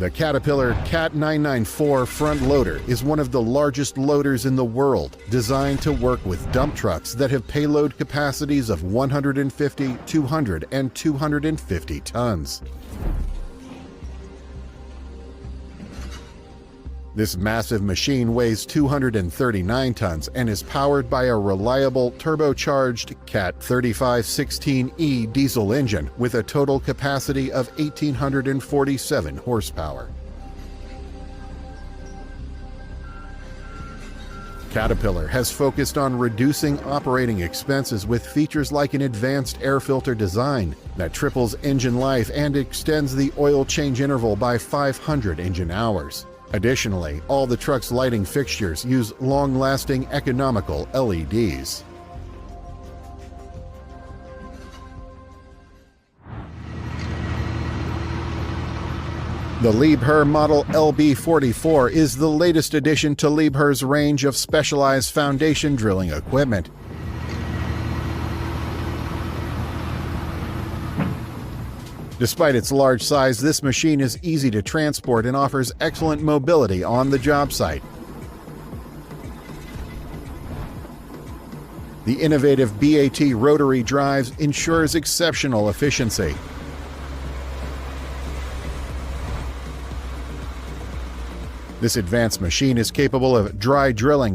The Caterpillar Cat 994 front loader is one of the largest loaders in the world, designed to work with dump trucks that have payload capacities of 150, 200, and 250 tons. This massive machine weighs 239 tons and is powered by a reliable turbocharged Cat 3516E diesel engine with a total capacity of 1,847 horsepower. Caterpillar has focused on reducing operating expenses with features like an advanced air filter design that triples engine life and extends the oil change interval by 500 engine hours. Additionally, all the truck's lighting fixtures use long-lasting, economical LEDs. The Liebherr Model LB44 is the latest addition to Liebherr's range of specialized foundation drilling equipment. Despite its large size, this machine is easy to transport and offers excellent mobility on the job site. The innovative BAT rotary drives ensures exceptional efficiency. This advanced machine is capable of dry drilling